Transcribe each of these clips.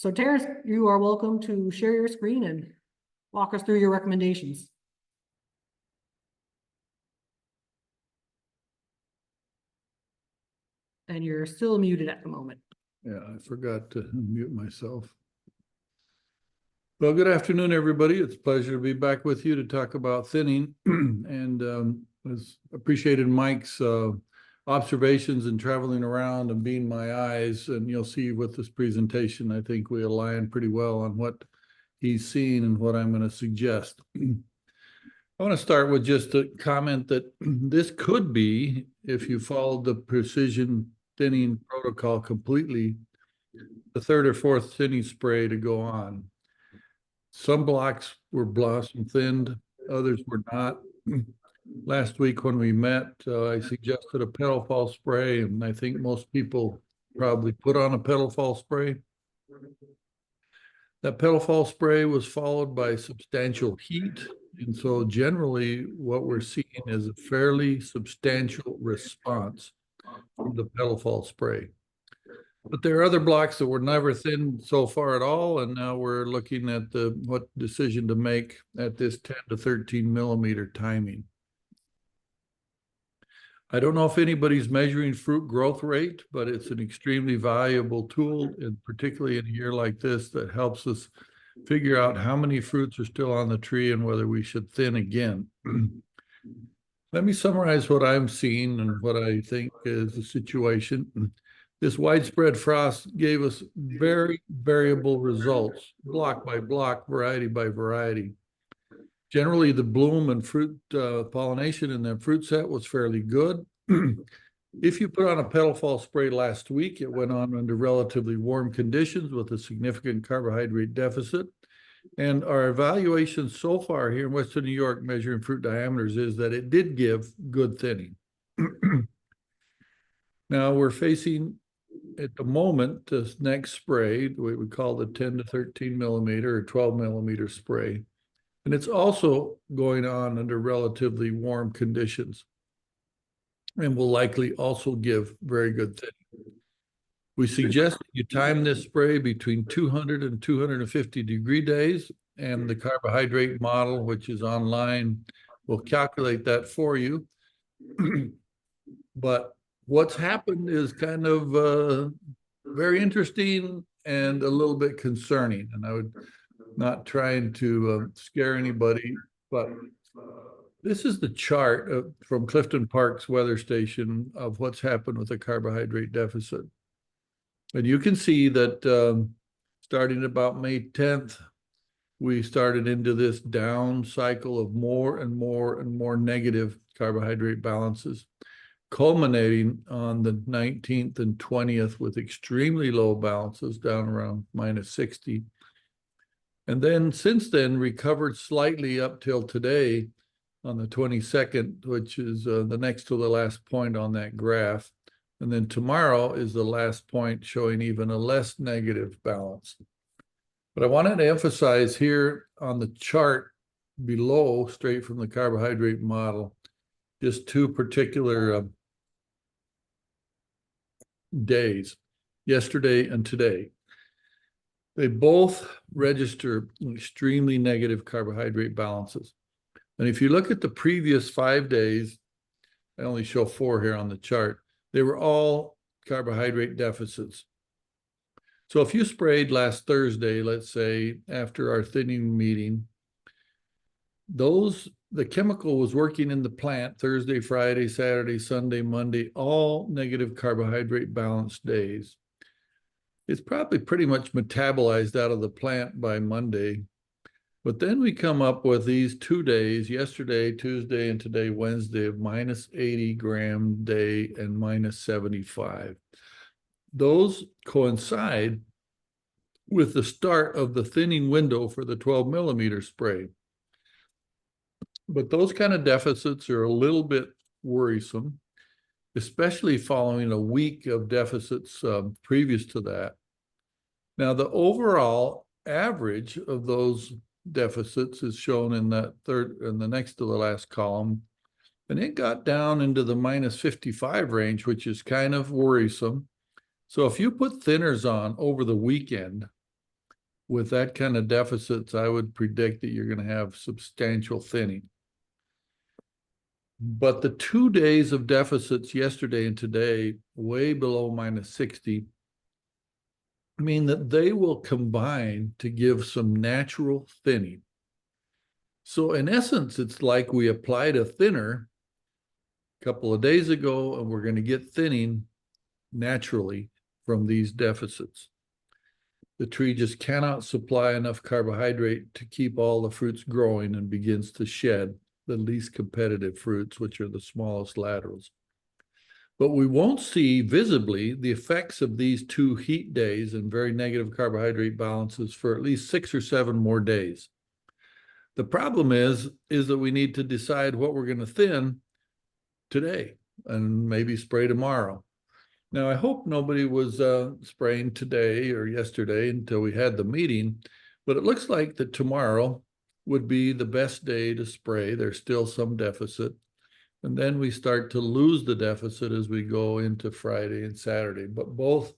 So Terrence, you are welcome to share your screen and walk us through your recommendations. And you're still muted at the moment. Yeah, I forgot to mute myself. Well, good afternoon, everybody. It's a pleasure to be back with you to talk about thinning and was appreciated Mike's observations and traveling around and being my eyes. And you'll see with this presentation, I think we align pretty well on what he's seen and what I'm going to suggest. I want to start with just a comment that this could be, if you followed the precision thinning protocol completely, the third or fourth thinning spray to go on. Some blocks were blossom thinned, others were not. Last week when we met, I suggested a petal fall spray, and I think most people probably put on a petal fall spray. That petal fall spray was followed by substantial heat, and so generally what we're seeing is a fairly substantial response from the petal fall spray. But there are other blocks that were never thinned so far at all, and now we're looking at what decision to make at this 10 to 13 millimeter timing. I don't know if anybody's measuring fruit growth rate, but it's an extremely valuable tool, and particularly in a year like this, that helps us figure out how many fruits are still on the tree and whether we should thin again. Let me summarize what I'm seeing and what I think is the situation. This widespread frost gave us very variable results, block by block, variety by variety. Generally, the bloom and fruit pollination in the fruit set was fairly good. If you put on a petal fall spray last week, it went on under relatively warm conditions with a significant carbohydrate deficit. And our evaluation so far here in Western New York measuring fruit diameters is that it did give good thinning. Now we're facing at the moment this next spray, what we call the 10 to 13 millimeter or 12 millimeter spray. And it's also going on under relatively warm conditions and will likely also give very good thinning. We suggest that you time this spray between 200 and 250 degree days, and the carbohydrate model, which is online, will calculate that for you. But what's happened is kind of very interesting and a little bit concerning, and I would not trying to scare anybody, but this is the chart from Clifton Park's weather station of what's happened with the carbohydrate deficit. And you can see that starting about May 10th, we started into this down cycle of more and more and more negative carbohydrate balances, culminating on the 19th and 20th with extremely low balances down around -60. And then since then recovered slightly up till today on the 22nd, which is the next to the last point on that graph. And then tomorrow is the last point showing even a less negative balance. But I wanted to emphasize here on the chart below, straight from the carbohydrate model, just two particular days, yesterday and today. They both register extremely negative carbohydrate balances. And if you look at the previous 5 days, I only show 4 here on the chart, they were all carbohydrate deficits. So if you sprayed last Thursday, let's say, after our thinning meeting, the chemical was working in the plant Thursday, Friday, Saturday, Sunday, Monday, all negative carbohydrate balanced days. It's probably pretty much metabolized out of the plant by Monday. But then we come up with these 2 days, yesterday, Tuesday, and today, Wednesday, of -80 gram day and -75. Those coincide with the start of the thinning window for the 12 millimeter spray. But those kind of deficits are a little bit worrisome, especially following a week of deficits previous to that. Now, the overall average of those deficits is shown in that third and the next to the last column, and it got down into the -55 range, which is kind of worrisome. So if you put thinners on over the weekend, with that kind of deficits, I would predict that you're going to have substantial thinning. But the 2 days of deficits yesterday and today, way below -60, mean that they will combine to give some natural thinning. So in essence, it's like we applied a thinner a couple of days ago, and we're going to get thinning naturally from these deficits. The tree just cannot supply enough carbohydrate to keep all the fruits growing and begins to shed the least competitive fruits, which are the smallest laterals. But we won't see visibly the effects of these 2 heat days and very negative carbohydrate balances for at least 6 or 7 more days. The problem is that we need to decide what we're going to thin today and maybe spray tomorrow. Now, I hope nobody was spraying today or yesterday until we had the meeting, but it looks like that tomorrow would be the best day to spray. There's still some deficit. And then we start to lose the deficit as we go into Friday and Saturday. But both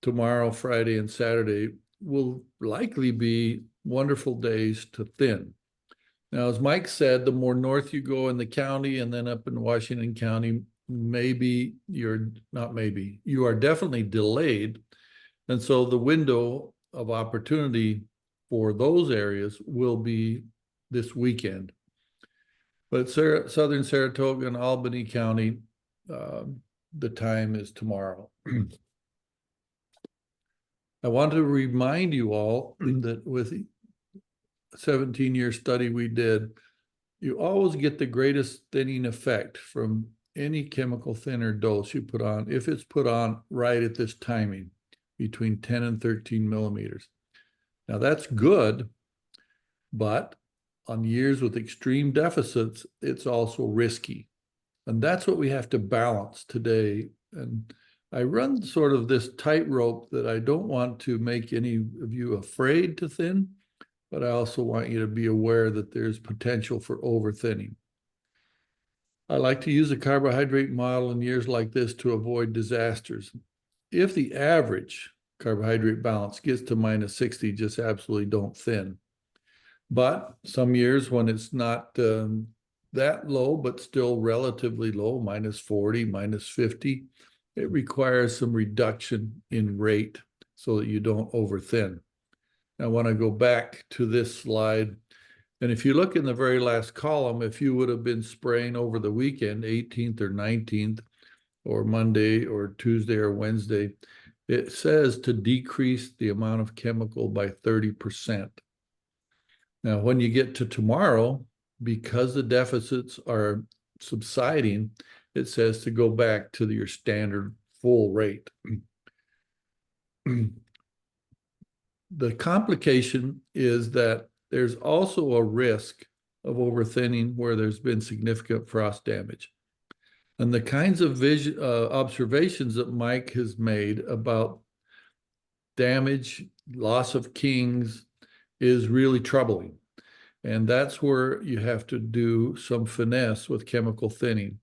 tomorrow, Friday, and Saturday will likely be wonderful days to thin. Now, as Mike said, the more north you go in the county and then up in Washington County, you are definitely delayed. And so the window of opportunity for those areas will be this weekend. But southern Saratoga and Albany County, the time is tomorrow. I want to remind you all that with a 17-year study we did, you always get the greatest thinning effect from any chemical thinner dose you put on, if it's put on right at this timing, between 10 and 13 millimeters. Now that's good, but on years with extreme deficits, it's also risky. And that's what we have to balance today. And I run sort of this tightrope that I don't want to make any of you afraid to thin, but I also want you to be aware that there's potential for over-thinning. I like to use a carbohydrate model in years like this to avoid disasters. If the average carbohydrate balance gets to -60, just absolutely don't thin. But some years when it's not that low, but still relatively low, -40, -50, it requires some reduction in rate so that you don't over-thin. I want to go back to this slide. And if you look in the very last column, if you would have been spraying over the weekend, 18th or 19th, or Monday or Tuesday or Wednesday, it says to decrease the amount of chemical by 30%. Now, when you get to tomorrow, because the deficits are subsiding, it says to go back to your standard full rate. The complication is that there's also a risk of over-thinning where there's been significant frost damage. And the kinds of observations that Mike has made about damage, loss of kings, is really troubling. And that's where you have to do some finesse with chemical thinning.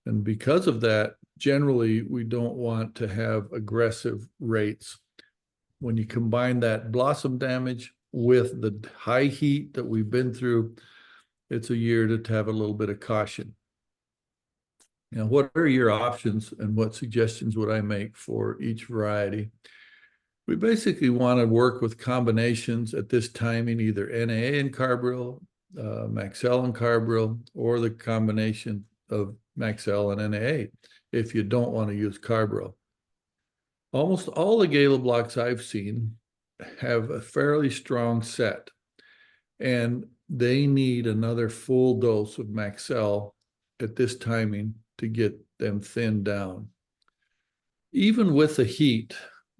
And because of that, generally, we don't want to have aggressive rates. When you combine that blossom damage with the high heat that we've been through, it's a year to have a little bit of caution. Now, what are your options and what suggestions would I make for each variety? We basically want to work with combinations at this timing, either NAA and Carbaryl, Maxell and Carbaryl, or the combination of Maxell and NAA if you don't want to use Carbaryl. Almost all the Gala blocks I've seen have a fairly strong set, and they need another full dose of Maxell at this timing to get them thinned down. Even with the heat,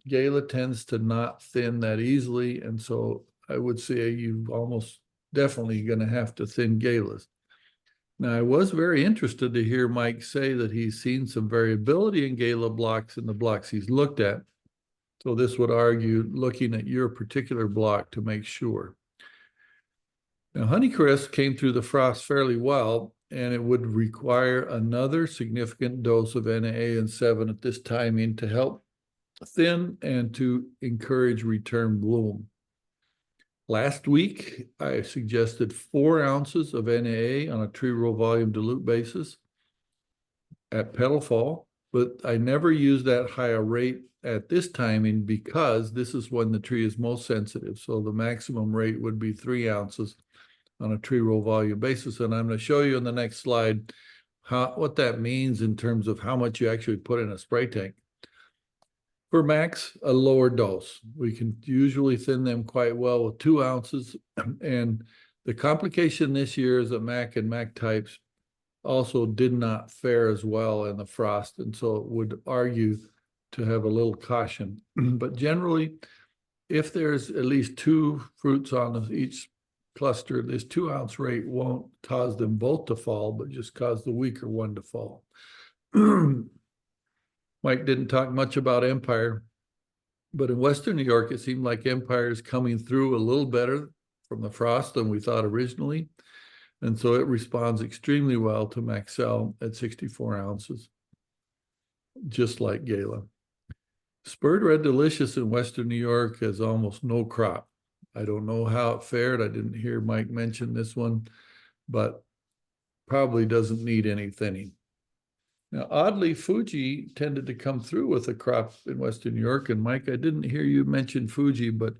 Gala tends to not thin that easily, and so I would say you're almost definitely going to have to thin Galas. Now, I was very interested to hear Mike say that he's seen some variability in Gala blocks in the blocks he's looked at. So this would argue looking at your particular block to make sure. Now, Honeycrisp came through the frost fairly well, and it would require another significant dose of NAA and 7 at this timing to help thin and to encourage return bloom. Last week, I suggested 4 ounces of NAA on a tree row volume dilute basis at petal fall, but I never use that higher rate at this timing because this is when the tree is most sensitive. So the maximum rate would be 3 ounces on a tree row volume basis. And I'm going to show you in the next slide what that means in terms of how much you actually put in a spray tank. For max, a lower dose. We can usually thin them quite well with 2 ounces. And the complication this year is that Mac and Mac types also did not fare as well in the frost. And so it would argue to have a little caution. But generally, if there's at least 2 fruits on each cluster, this 2 ounce rate won't cause them both to fall, but just cause the weaker one to fall. Mike didn't talk much about Empire, but in Western New York, it seemed like Empire is coming through a little better from the frost than we thought originally. And so it responds extremely well to Maxell at 64 ounces, just like Gala. Spurred Red Delicious in Western New York has almost no crop. I don't know how it fared. I didn't hear Mike mention this one, but probably doesn't need any thinning. Now, oddly, Fuji tended to come through with a crop in Western New York. And Mike, I didn't hear you mention Fuji, but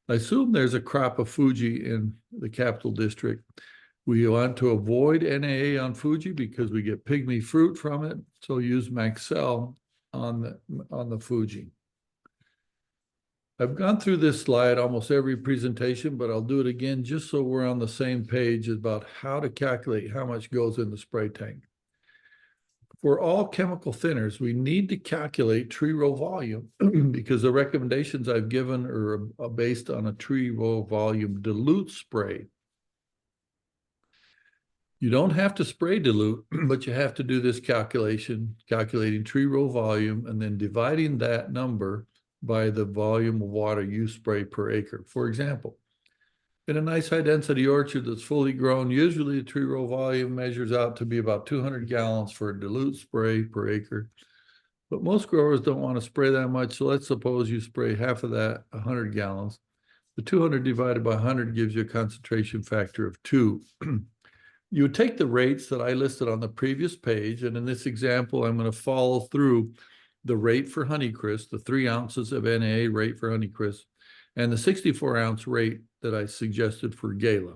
I assume there's a crop of Fuji in the Capital District. We want to avoid NAA on Fuji because we get pygmy fruit from it. So use Maxell on the Fuji. I've gone through this slide almost every presentation, but I'll do it again just so we're on the same page about how to calculate how much goes in the spray tank. For all chemical thinners, we need to calculate tree row volume because the recommendations I've given are based on a tree row volume dilute spray. You don't have to spray dilute, but you have to do this calculation, calculating tree row volume and then dividing that number by the volume of water you spray per acre. For example, in a nice high density orchard that's fully grown, usually the tree row volume measures out to be about 200 gallons for a dilute spray per acre. But most growers don't want to spray that much. So let's suppose you spray half of that, 100 gallons. The 200 divided by 100 gives you a concentration factor of 2. You would take the rates that I listed on the previous page, and in this example, I'm going to follow through the rate for Honeycrisp, the 3 ounces of NAA rate for Honeycrisp, and the 64 ounce rate that I suggested for Gala.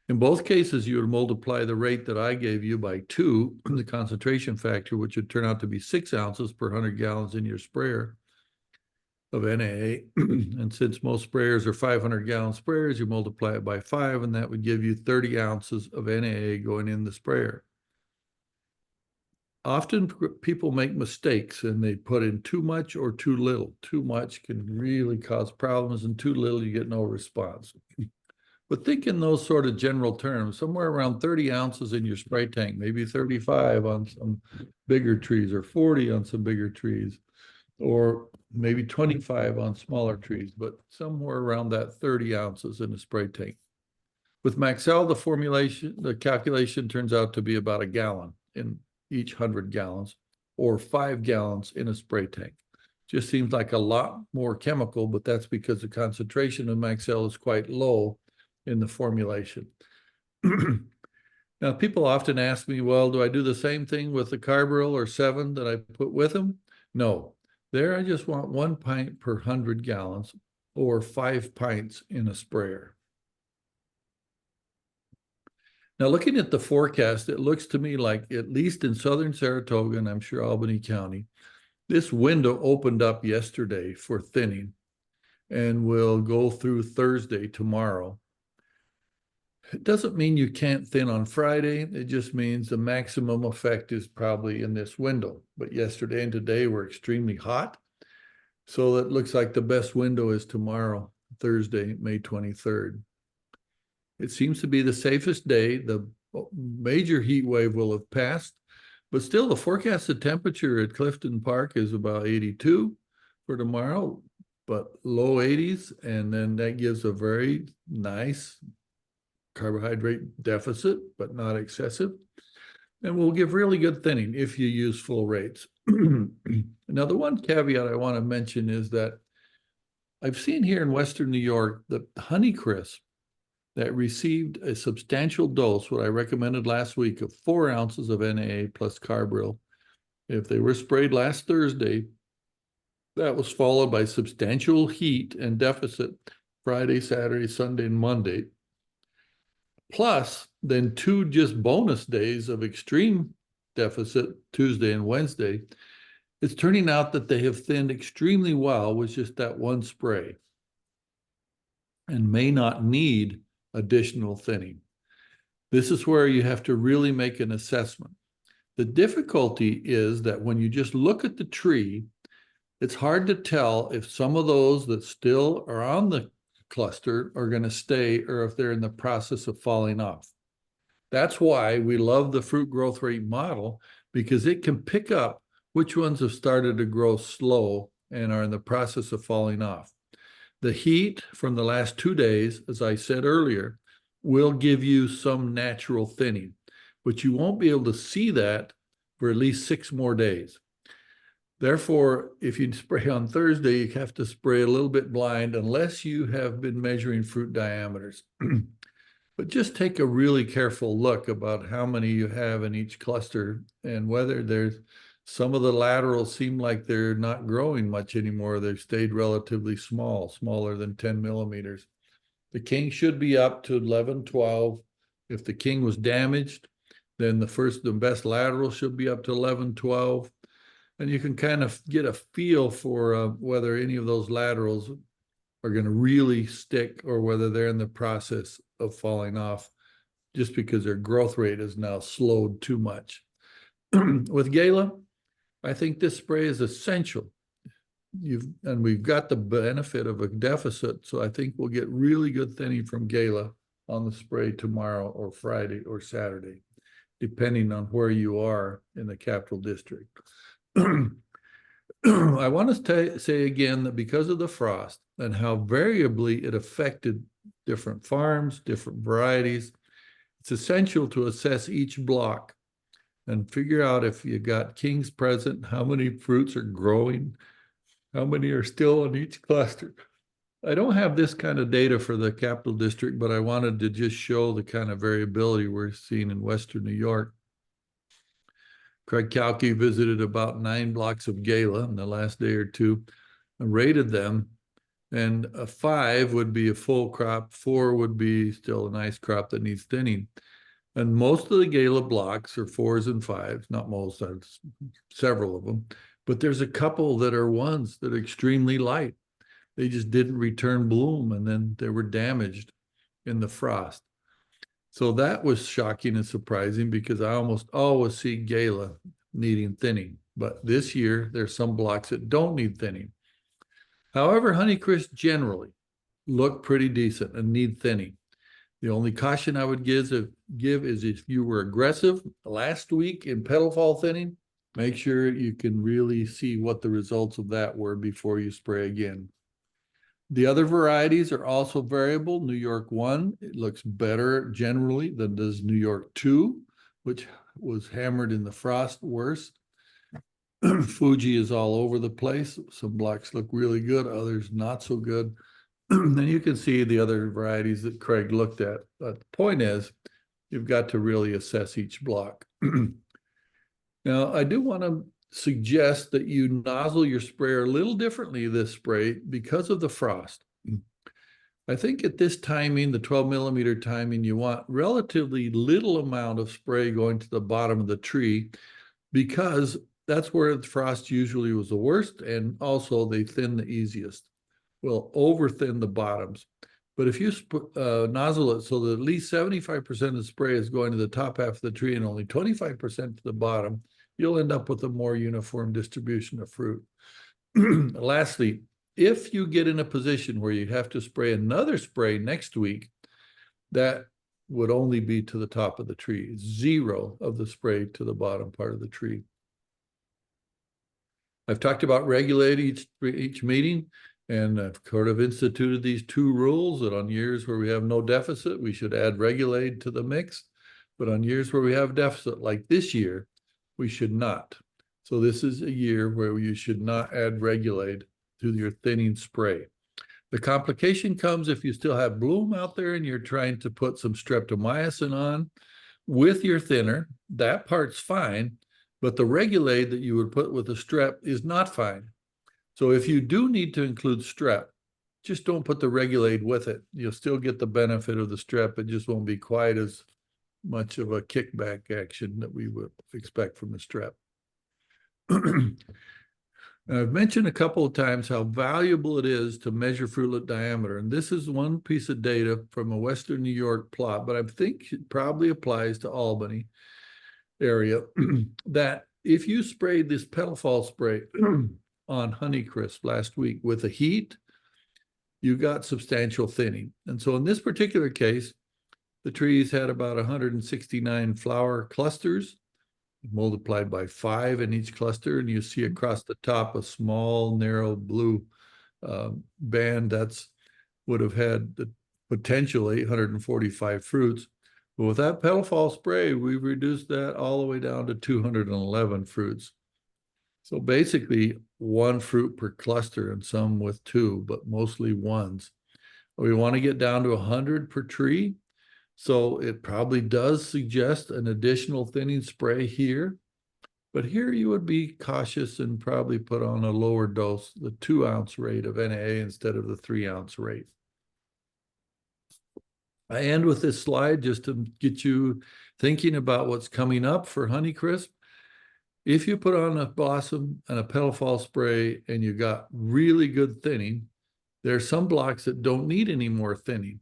In both cases, you would multiply the rate that I gave you by 2, the concentration factor, which would turn out to be 6 ounces per 100 gallons in your sprayer of NAA. And since most sprayers are 500 gallon sprayers, you multiply it by 5, and that would give you 30 ounces of NAA going in the sprayer. Often people make mistakes and they put in too much or too little. Too much can really cause problems, and too little, you get no response. But think in those sort of general terms, somewhere around 30 ounces in your spray tank, maybe 35 on some bigger trees, or 40 on some bigger trees, or maybe 25 on smaller trees, but somewhere around that 30 ounces in a spray tank. With Maxell, the calculation turns out to be about a gallon in each 100 gallons, or 5 gallons in a spray tank. Just seems like a lot more chemical, but that's because the concentration of Maxell is quite low in the formulation. Now, people often ask me, well, do I do the same thing with the Carbaryl or 7 that I put with them? No. There, I just want 1 pint per 100 gallons, or 5 pints in a sprayer. Now, looking at the forecast, it looks to me like, at least in southern Saratoga, and I'm sure Albany County, this window opened up yesterday for thinning and will go through Thursday, tomorrow. It doesn't mean you can't thin on Friday. It just means the maximum effect is probably in this window. But yesterday and today were extremely hot. So it looks like the best window is tomorrow, Thursday, May 23rd. It seems to be the safest day. The major heat wave will have passed, but still the forecasted temperature at Clifton Park is about 82 for tomorrow, but low 80s. And then that gives a very nice carbohydrate deficit, but not excessive. And will give really good thinning if you use full rates. Now, the one caveat I want to mention is that I've seen here in Western New York that Honeycrisp that received a substantial dose, what I recommended last week, of 4 ounces of NAA plus Carbaryl. If they were sprayed last Thursday, that was followed by substantial heat and deficit Friday, Saturday, Sunday, and Monday. Plus, then 2 just bonus days of extreme deficit Tuesday and Wednesday. It's turning out that they have thinned extremely well with just that one spray and may not need additional thinning. This is where you have to really make an assessment. The difficulty is that when you just look at the tree, it's hard to tell if some of those that still are on the cluster are going to stay or if they're in the process of falling off. That's why we love the fruit growth rate model, because it can pick up which ones have started to grow slow and are in the process of falling off. The heat from the last 2 days, as I said earlier, will give you some natural thinning, but you won't be able to see that for at least 6 more days. Therefore, if you spray on Thursday, you have to spray a little bit blind unless you have been measuring fruit diameters. But just take a really careful look about how many you have in each cluster and whether there's some of the laterals seem like they're not growing much anymore. They've stayed relatively small, smaller than 10 millimeters. The king should be up to 11, 12. If the king was damaged, then the best lateral should be up to 11, 12. And you can kind of get a feel for whether any of those laterals are going to really stick or whether they're in the process of falling off just because their growth rate is now slowed too much. With Gala, I think this spray is essential. And we've got the benefit of a deficit, so I think we'll get really good thinning from Gala on the spray tomorrow or Friday or Saturday, depending on where you are in the Capital District. I want to say again that because of the frost and how variably it affected different farms, different varieties, it's essential to assess each block and figure out if you got kings present, how many fruits are growing, how many are still in each cluster. I don't have this kind of data for the Capital District, but I wanted to just show the kind of variability we're seeing in Western New York. Craig Kalki visited about 9 blocks of Gala in the last day or 2 and rated them. And a 5 would be a full crop, 4 would be still a nice crop that needs thinning. And most of the Gala blocks are 4s and 5s, not most, there's several of them, but there's a couple that are ones that are extremely light. They just didn't return bloom and then they were damaged in the frost. So that was shocking and surprising because I almost always see Gala needing thinning, but this year there's some blocks that don't need thinning. However, Honeycrisp generally look pretty decent and need thinning. The only caution I would give is if you were aggressive last week in petal fall thinning, make sure you can really see what the results of that were before you spray again. The other varieties are also variable. New York 1, it looks better generally than does New York 2, which was hammered in the frost worse. Fuji is all over the place. Some blocks look really good, others not so good. Then you can see the other varieties that Craig looked at. But the point is, you've got to really assess each block. Now, I do want to suggest that you nozzle your sprayer a little differently this spray because of the frost. I think at this timing, the 12 millimeter timing, you want relatively little amount of spray going to the bottom of the tree because that's where the frost usually was the worst, and also they thin the easiest. Will over thin the bottoms. But if you nozzle it so that at least 75% of the spray is going to the top half of the tree and only 25% to the bottom, you'll end up with a more uniform distribution of fruit. Lastly, if you get in a position where you have to spray another spray next week, that would only be to the top of the tree, 0 of the spray to the bottom part of the tree. I've talked about regulating each meeting, and I've sort of instituted these 2 rules that on years where we have no deficit, we should add Regulate to the mix. But on years where we have deficit, like this year, we should not. So this is a year where you should not add Regulate to your thinning spray. The complication comes if you still have bloom out there and you're trying to put some streptomycin on with your thinner. That part's fine, but the Regulate that you would put with the strep is not fine. So if you do need to include strep, just don't put the Regulate with it. You'll still get the benefit of the strep. It just won't be quite as much of a kickback action that we would expect from the strep. I've mentioned a couple of times how valuable it is to measure fruitlet diameter. And this is one piece of data from a Western New York plot, but I think it probably applies to Albany area, that if you sprayed this petal fall spray on Honeycrisp last week with the heat, you got substantial thinning. And so in this particular case, the trees had about 169 flower clusters, multiplied by 5 in each cluster, and you see across the top a small narrow blue band that's would have had the potential 845 fruits. But with that petal fall spray, we've reduced that all the way down to 211 fruits. So basically 1 fruit per cluster, and some with 2, but mostly ones. We want to get down to 100 per tree. So it probably does suggest an additional thinning spray here, but here you would be cautious and probably put on a lower dose, the 2-ounce rate of NA instead of the 3-ounce rate. I end with this slide just to get you thinking about what's coming up for Honeycrisp. If you put on a blossom and a petal fall spray and you got really good thinning, there are some blocks that don't need any more thinning,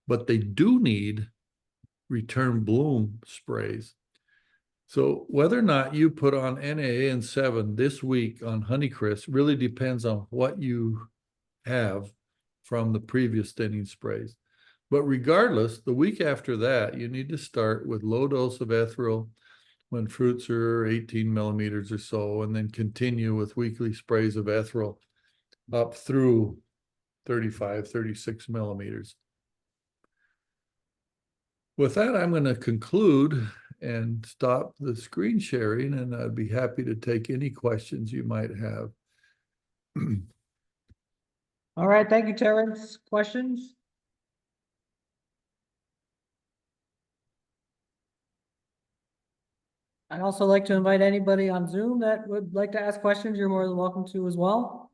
but they do need return bloom sprays. So whether or not you put on NA and 7 this week on Honeycrisp really depends on what you have from the previous thinning sprays. But regardless, the week after that, you need to start with low dose of ethereal when fruits are 18 millimeters or so, and then continue with weekly sprays of ethereal up through 35, 36 millimeters. With that, I'm going to conclude and stop the screen sharing, and I'd be happy to take any questions you might have. All right, thank you, Terrence. Questions? I'd also like to invite anybody on Zoom that would like to ask questions. You're more than welcome to as well.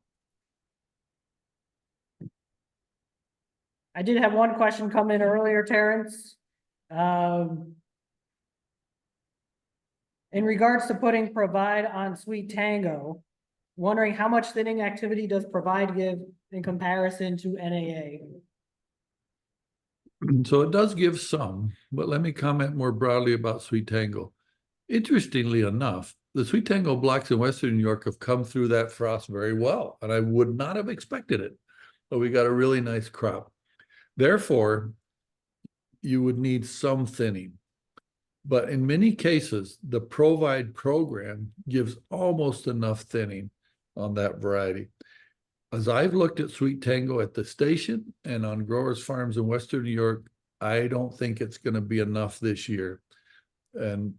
I did have one question come in earlier, Terrence. In regards to putting Provide on Sweet Tango, wondering how much thinning activity does Provide give in comparison to NAA? So it does give some, but let me comment more broadly about Sweet Tango. Interestingly enough, the Sweet Tango blocks in Western New York have come through that frost very well, and I would not have expected it, but we got a really nice crop. Therefore, you would need some thinning. But in many cases, the Provide program gives almost enough thinning on that variety. As I've looked at Sweet Tango at the station and on growers' farms in Western New York, I don't think it's going to be enough this year. And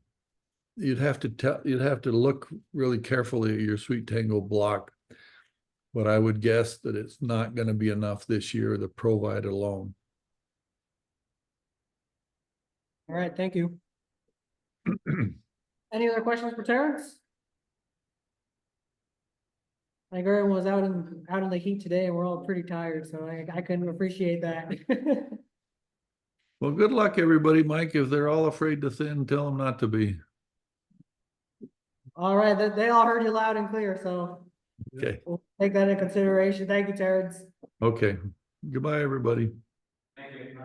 you'd have to look really carefully at your Sweet Tango block. But I would guess that it's not going to be enough this year, the Provide alone. All right, thank you. Any other questions for Terrence? I think everyone was out in the heat today, and we're all pretty tired, so I couldn't appreciate that. Well, good luck, everybody. Mike, if they're all afraid to thin, tell them not to be. All right, they all heard you loud and clear, so Okay. we'll take that into consideration. Thank you, Terrence. Okay. Goodbye, everybody. Thank you.